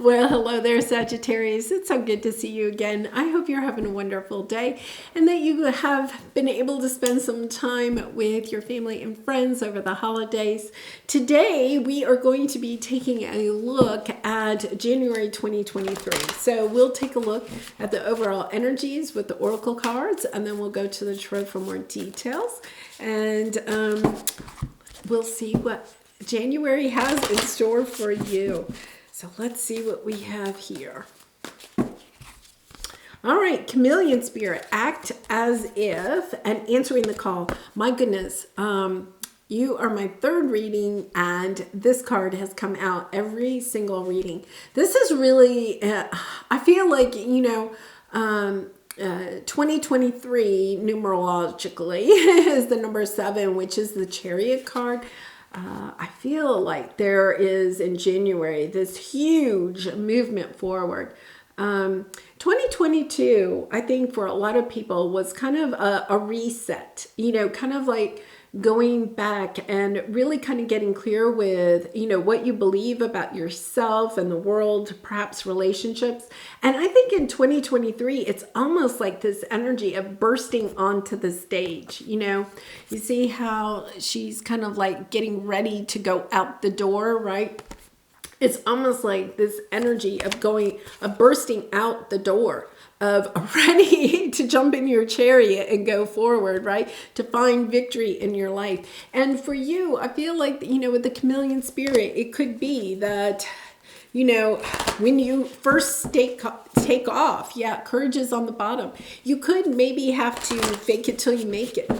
Well, hello there, Sagittarius. It's so good to see you again. I hope you're having a wonderful day and that you have been able to spend some time with your family and friends over the holidays. Today, we are going to be taking a look at January 2023. So we'll take a look at the overall energies with the oracle cards, and then we'll go to the tarot for more details. And we'll see what January has in store for you. So let's see what we have here. All right, Chameleon Spirit, act as if and answering the call. My goodness, you are my third reading, and this card has come out every single reading. This is really, I feel like, 2023 numerologically is the number 7, which is the Chariot card. I feel like there is in January this huge movement forward. 2022, I think for a lot of people was kind of a reset, kind of like going back and really kind of getting clear with, what you believe about yourself and the world, perhaps relationships. And I think in 2023, it's almost like this energy of bursting onto the stage. You see how she's kind of like getting ready to go out the door, right? It's almost like this energy of bursting out the door, of ready to jump in your chariot and go forward, right? To find victory in your life. And for you, I feel like, with the chameleon spirit, it could be that, when you first take off, courage is on the bottom. You could maybe have to fake it till you make it,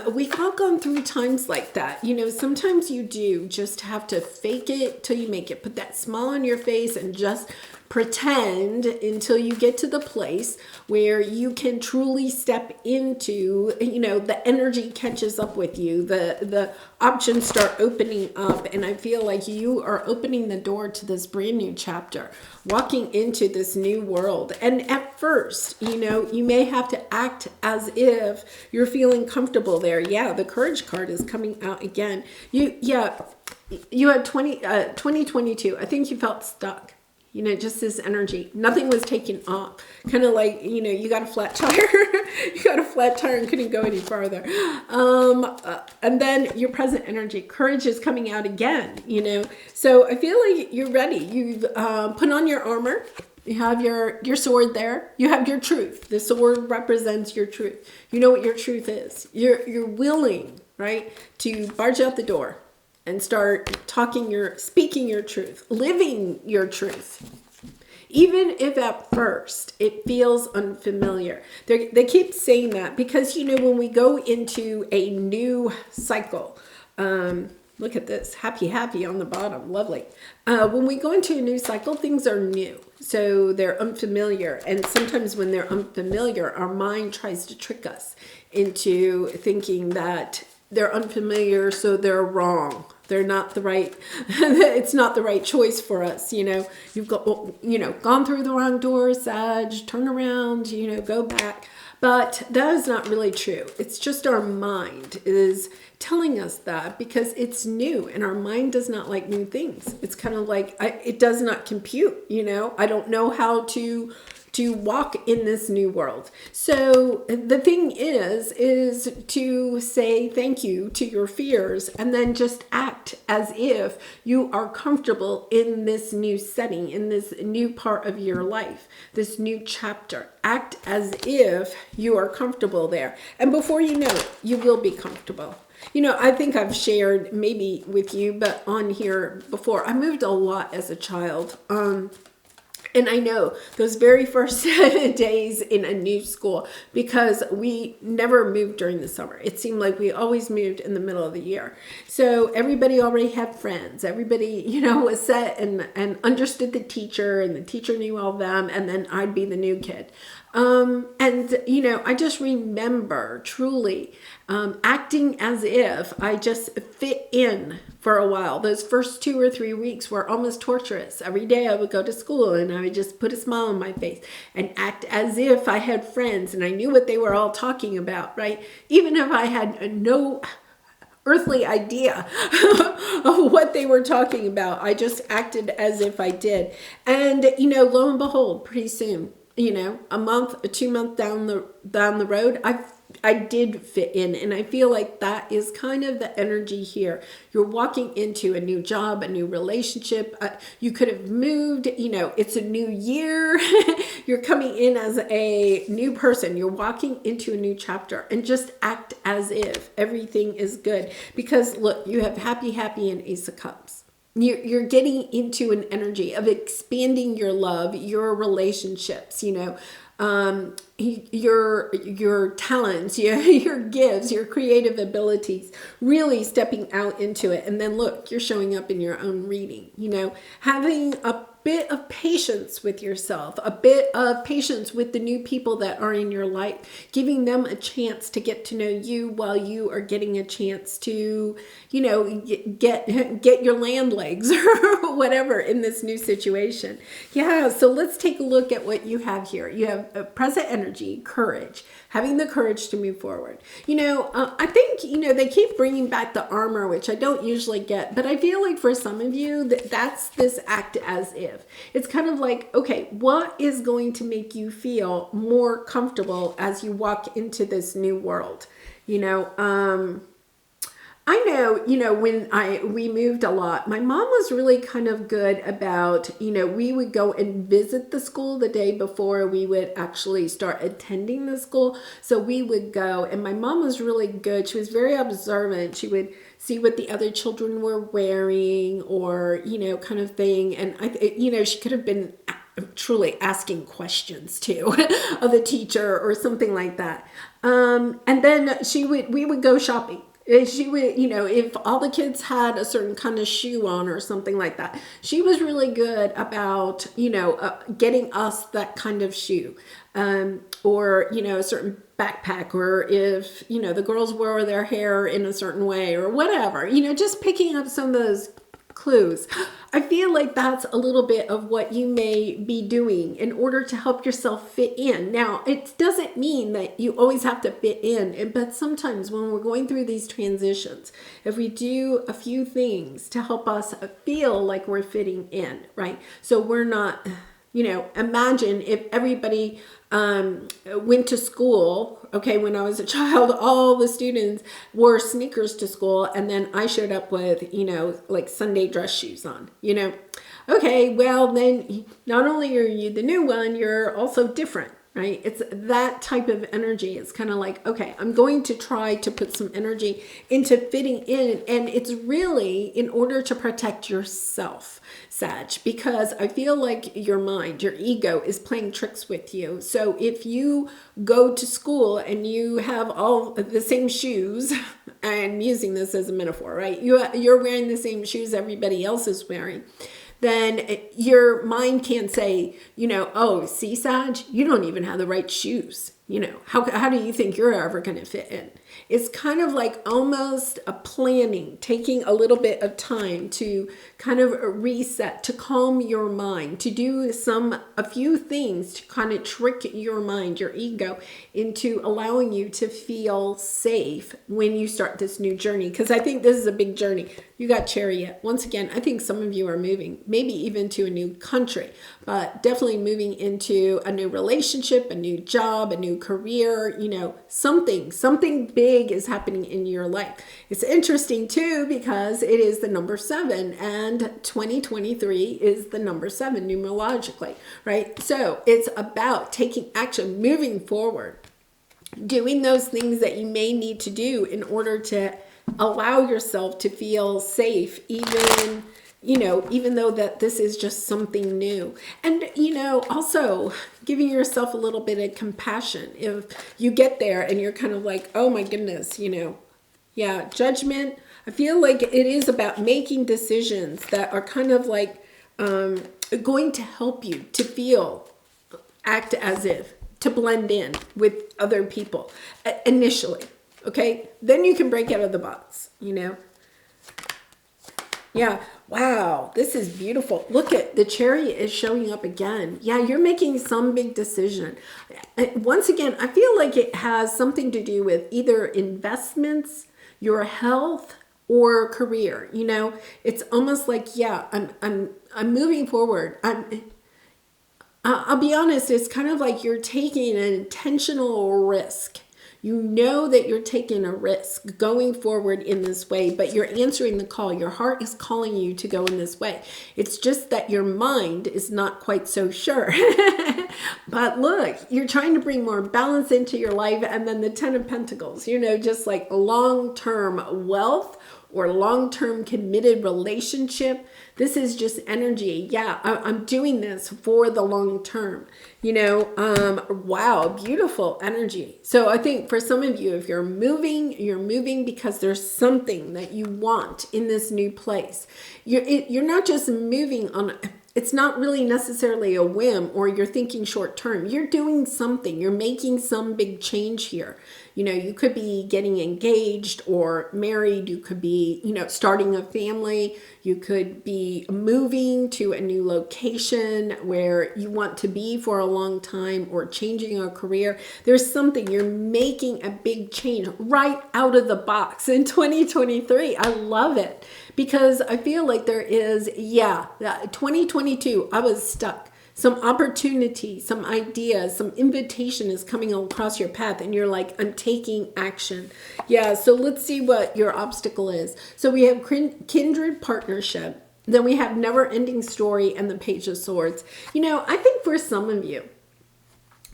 We've all gone through times like that. Sometimes you do just have to fake it till you make it. Put that smile on your face and just pretend until you get to the place where you can truly step into, the energy catches up with you. The options start opening up. And I feel like you are opening the door to this brand new chapter, walking into this new world. And at first, you may have to act as if you're feeling comfortable there. Yeah, the courage card is coming out again. You had 2022. I think you felt stuck. Just this energy. Nothing was taken off. Kind of like, you got a flat tire. You got a flat tire and couldn't go any farther. And then your present energy. Courage is coming out again, So I feel like you're ready. You've put on your armor. You have your sword there. You have your truth. The sword represents your truth. You know what your truth is. You're willing, right, to barge out the door and start speaking your truth, living your truth. Even if at first it feels unfamiliar. They keep saying that because, when we go into a new cycle, look at this, happy on the bottom, lovely. When we go into a new cycle, things are new. So they're unfamiliar. And sometimes when they're unfamiliar, our mind tries to trick us into thinking that they're unfamiliar, so they're wrong. They're not the right, it's not the right choice for us. You've got, gone through the wrong door, Sag, turn around, go back. But that is not really true. It's just our mind is telling us that because it's new and our mind does not like new things. It's kind of like, it does not compute, I don't know how to walk in this new world. So the thing is to say thank you to your fears and then just act as if you are comfortable in this new setting, in this new part of your life, this new chapter. Act as if you are comfortable there. And before you know it, you will be comfortable. I think I've shared maybe with you, but on here before, I moved a lot as a child. And I know those very first days in a new school, because we never moved during the summer. It seemed like we always moved in the middle of the year. So everybody already had friends. Everybody, was set and understood the teacher, and the teacher knew all of them. And then I'd be the new kid. I just remember truly acting as if I just fit in for a while. Those first 2 or 3 weeks were almost torturous. Every day I would go to school and I would just put a smile on my face and act as if I had friends and I knew what they were all talking about, right? Even if I had no earthly idea of what they were talking about. I just acted as if I did. And, lo and behold, pretty soon, a month, 2 months down the road, I did fit in. And I feel like that is kind of the energy here. You're walking into a new job, a new relationship. You could have moved, it's a new year. You're coming in as a new person. You're walking into a new chapter, and just act as if everything is good. Because look, you have happy, and Ace of Cups. You're getting into an energy of expanding your love, your relationships, your talents, your gifts, your creative abilities, really stepping out into it. And then look, you're showing up in your own reading, having a bit of patience with yourself, a bit of patience with the new people that are in your life, giving them a chance to get to know you while you are getting a chance to, get your land legs or whatever in this new situation. Yeah, so let's take a look at what you have here. You have a present energy, courage, having the courage to move forward. I think, they keep bringing back the armor, which I don't usually get, but I feel like for some of you, that's this act as if. It's kind of like, okay, what is going to make you feel more comfortable as you walk into this new world? I know, when we moved a lot, my mom was really kind of good about, we would go and visit the school the day before we would actually start attending the school. So we would go, and my mom was really good. She was very observant. She would see what the other children were wearing, or, kind of thing. And she could have been truly asking questions too of the teacher or something like that. And then we would go shopping. She would, if all the kids had a certain kind of shoe on or something like that, she was really good about, getting us that kind of shoe, or, a certain backpack, or if, the girls wore their hair in a certain way or whatever, just picking up some of those clues. I feel like that's a little bit of what you may be doing in order to help yourself fit in. Now, it doesn't mean that you always have to fit in, but sometimes when we're going through these transitions, if we do a few things to help us feel like we're fitting in, right? So we're not, imagine if everybody went to school, okay, when I was a child, all the students wore sneakers to school, and then I showed up with, like Sunday dress shoes on, Okay, well then not only are you the new one, you're also different, right? It's that type of energy. It's kind of like, okay, I'm going to try to put some energy into fitting in, and it's really in order to protect yourself, Sag, because I feel like your mind, your ego is playing tricks with you. So if you go to school and you have all the same shoes, I'm using this as a metaphor, right? You're wearing the same shoes everybody else is wearing, then your mind can't say, oh, see, Sag, you don't even have the right shoes. How do you think you're ever going to fit in? It's kind of like almost a planning, taking a little bit of time to kind of reset, to calm your mind, to do a few things to kind of trick your mind, your ego, into allowing you to feel safe when you start this new journey. Because I think this is a big journey. You got Chariot. Once again, I think some of you are moving, maybe even to a new country, but definitely moving into a new relationship, a new job, a new career, something big is happening in your life. It's interesting too, because it is the number 7, and 2023 is the number 7 numerologically, right? So it's about taking action, moving forward, doing those things that you may need to do in order to allow yourself to feel safe, even though that this is just something new. And, also giving yourself a little bit of compassion. If you get there and you're kind of like, oh my goodness, judgment. I feel like it is about making decisions that are kind of like going to help you to act as if, to blend in with other people initially. Okay, then you can break out of the box, Yeah, wow, this is beautiful. Look at the Chariot is showing up again. Yeah, you're making some big decision. Once again, I feel like it has something to do with either investments, your health or career. You know, it's almost like, yeah, I'm moving forward. I'll be honest, it's kind of like you're taking an intentional risk. You know that you're taking a risk going forward in this way, but you're answering the call. Your heart is calling you to go in this way. It's just that your mind is not quite so sure. But look, you're trying to bring more balance into your life. And then the 10 of Pentacles, you know, just like long-term wealth or long-term committed relationship. This is just energy. Yeah, I'm doing this for the long term. You know, wow, beautiful energy. So I think for some of you, if you're moving because there's something that you want in this new place. You're not just moving on. It's not really necessarily a whim or you're thinking short term. You're doing something. You're making some big change here. You know, you could be getting engaged or married. You could be, you know, starting a family. You could be moving to a new location where you want to be for a long time or changing a career. There's something. You're making a big change right out of the box in 2023. I love it because I feel like there is, 2022, I was stuck. Some opportunity, some ideas, some invitation is coming across your path and you're like, I'm taking action. Yeah, so let's see what your obstacle is. So we have kindred partnership. Then we have never ending story and the Page of Swords. You know, I think for some of you,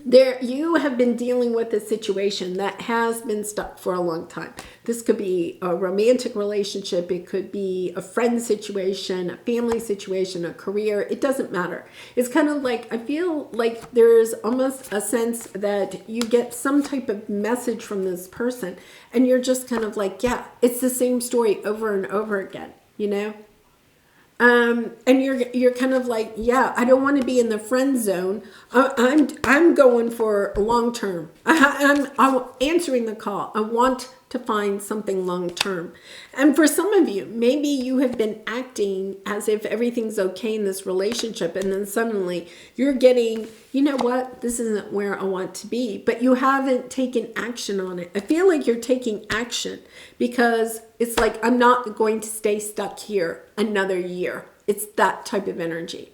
you have been dealing with a situation that has been stuck for a long time. This could be a romantic relationship. It could be a friend situation, a family situation, a career. It doesn't matter. It's kind of like, I feel like there's almost a sense that you get some type of message from this person and you're just kind of like, yeah, it's the same story over and over again, you know? And you're kind of like, yeah, I don't want to be in the friend zone. I'm going for long term. I'm answering the call. I want to find something long term. And for some of you, maybe you have been acting as if everything's okay in this relationship, and then suddenly you're getting, you know what, this isn't where I want to be, but you haven't taken action on it. I feel like you're taking action because it's like, I'm not going to stay stuck here another year. It's that type of energy.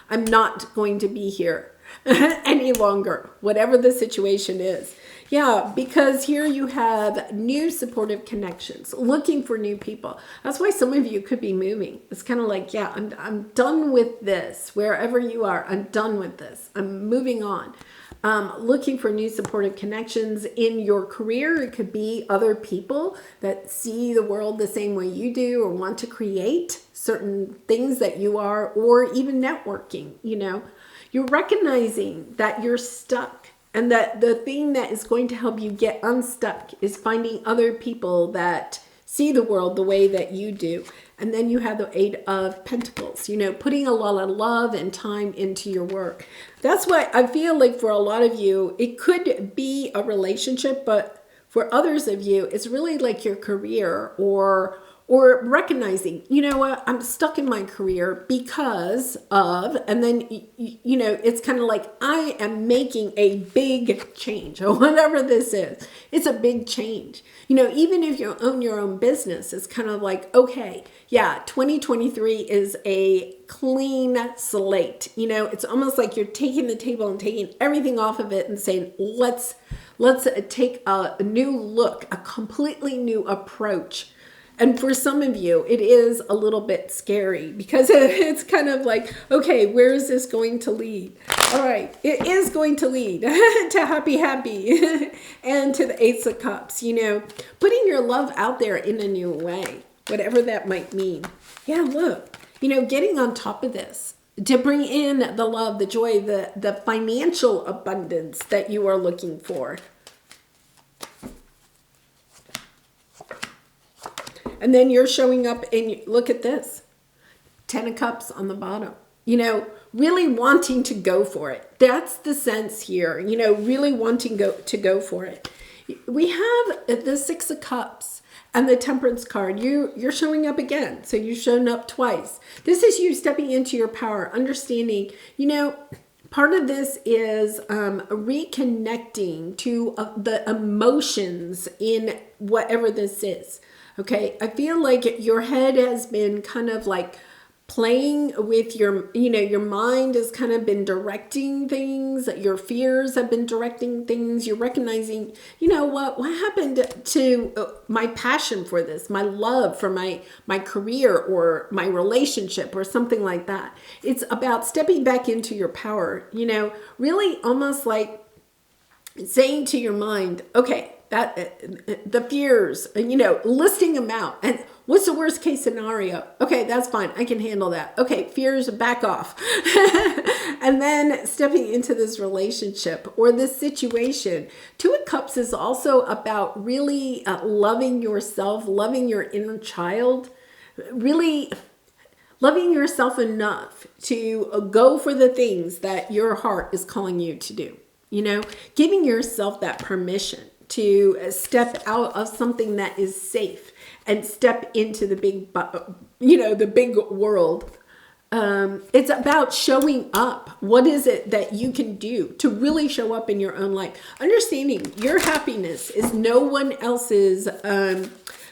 I'm not going to be here any longer, whatever the situation is. Yeah, because here you have new supportive connections, looking for new people. That's why some of you could be moving. It's kind of like, yeah, I'm done with this. Wherever you are, I'm done with this. I'm moving on. Looking for new supportive connections in your career. It could be other people that see the world the same way you do or want to create certain things that you are, or even networking, you know. You're recognizing that you're stuck. And that the thing that is going to help you get unstuck is finding other people that see the world the way that you do. And then you have the Eight of Pentacles, you know, putting a lot of love and time into your work. That's why I feel like for a lot of you, it could be a relationship, but for others of you, it's really like your career or recognizing, you know what, I'm stuck in my career because of, and then, you know, it's kind of like, I am making a big change or whatever this is. It's a big change. You know, even if you own your own business, it's kind of like, okay, yeah, 2023 is a clean slate. You know, it's almost like you're taking the table and taking everything off of it and saying, let's take a new look, a completely new approach. And for some of you, it is a little bit scary because it's kind of like, okay, where is this going to lead? All right, it is going to lead to happy and to the Ace of Cups, you know, putting your love out there in a new way, whatever that might mean. Yeah, look, you know, getting on top of this to bring in the love, the joy, the financial abundance that you are looking for. And then you're showing up and look at this. 10 of Cups on the bottom. You know, really wanting to go for it. That's the sense here. You know, really wanting to go for it. We have the 6 of Cups and the Temperance card. You're showing up again. So you've shown up twice. This is you stepping into your power, understanding, you know, part of this is reconnecting to the emotions in whatever this is. Okay. I feel like your head has been kind of like playing with your, your mind has kind of been directing things. Your fears have been directing things. You're recognizing, what happened to my passion for this, my love for my career or my relationship or something like that. It's about stepping back into your power, really almost like saying to your mind, okay, that the fears, listing them out. And what's the worst case scenario? Okay, that's fine. I can handle that. Okay, fears, back off. And then stepping into this relationship or this situation. Two of Cups is also about really loving yourself, loving your inner child, really loving yourself enough to go for the things that your heart is calling you to do. Giving yourself that permission to step out of something that is safe and step into the big, the big world. It's about showing up. What is it that you can do to really show up in your own life? Understanding your happiness is no one else's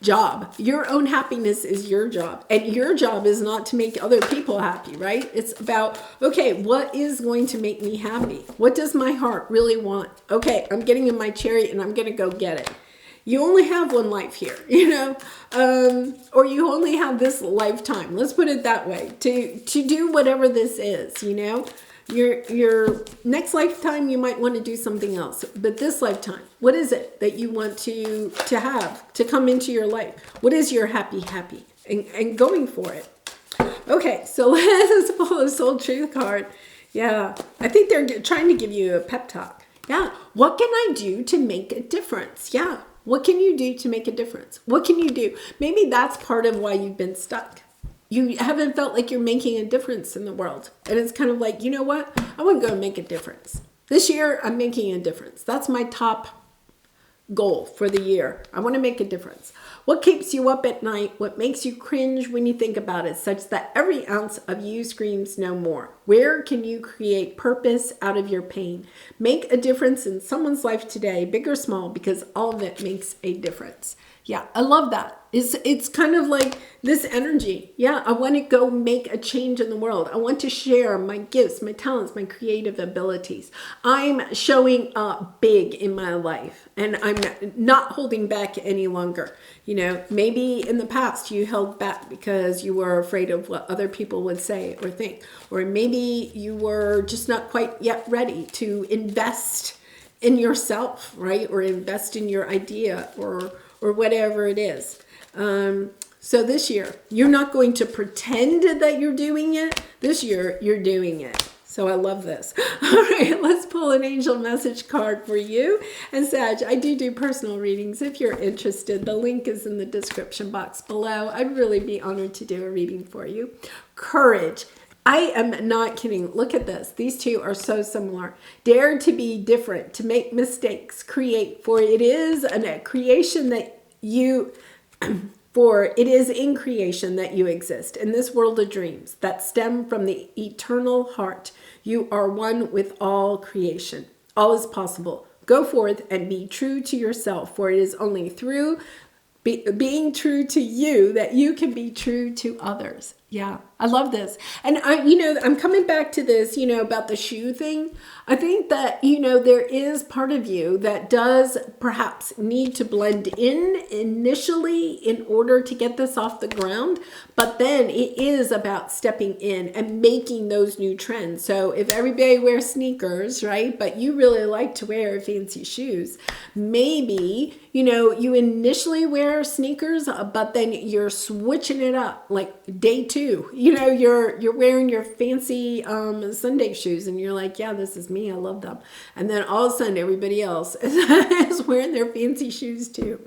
job. Your own happiness is your job. And your job is not to make other people happy, right? It's about, okay, what is going to make me happy? What does my heart really want? Okay, I'm getting in my chariot and I'm going to go get it. You only have one life here, or you only have this lifetime. Let's put it that way, to do whatever this is, Your next lifetime, you might want to do something else. But this lifetime, what is it that you want to have, to come into your life? What is your happy? And going for it. Okay, so let's pull a Soul Truth card. Yeah, I think they're trying to give you a pep talk. Yeah, what can I do to make a difference? Yeah, what can you do to make a difference? What can you do? Maybe that's part of why you've been stuck. You haven't felt like you're making a difference in the world. And it's kind of like, you know what? I want to go and make a difference. This year, I'm making a difference. That's my top goal for the year. I want to make a difference. What keeps you up at night? What makes you cringe when you think about it, such that every ounce of you screams no more? Where can you create purpose out of your pain? Make a difference in someone's life today, big or small, because all of it makes a difference. Yeah, I love that. It's kind of like this energy. Yeah, I want to go make a change in the world. I want to share my gifts, my talents, my creative abilities. I'm showing up big in my life and I'm not holding back any longer. Maybe in the past you held back because you were afraid of what other people would say or think. Or maybe you were just not quite yet ready to invest in yourself, right? Or invest in your idea or whatever it is. So this year, you're not going to pretend that you're doing it. This year, you're doing it. So I love this. All right, let's pull an angel message card for you. And Sag, I do personal readings if you're interested. The link is in the description box below. I'd really be honored to do a reading for you. Courage. I am not kidding. Look at this. These two are so similar. Dare to be different, to make mistakes, create, for it is a creation that you... For it is in creation that you exist, in this world of dreams that stem from the eternal heart. You are one with all creation. All is possible. Go forth and be true to yourself, for it is only through being true to you that you can be true to others. Yeah, I love this. And I'm coming back to this, about the shoe thing. I think that, there is part of you that does perhaps need to blend in initially in order to get this off the ground. But then it is about stepping in and making those new trends. So if everybody wears sneakers, right, but you really like to wear fancy shoes, maybe, you initially wear sneakers, but then you're switching it up like day two. You're wearing your fancy Sunday shoes and you're like, yeah, this is me. I love them. And then all of a sudden everybody else is wearing their fancy shoes too.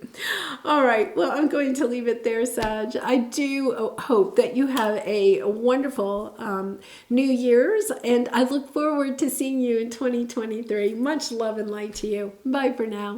All right. Well, I'm going to leave it there, Sag. I do hope that you have a wonderful New Year's and I look forward to seeing you in 2023. Much love and light to you. Bye for now.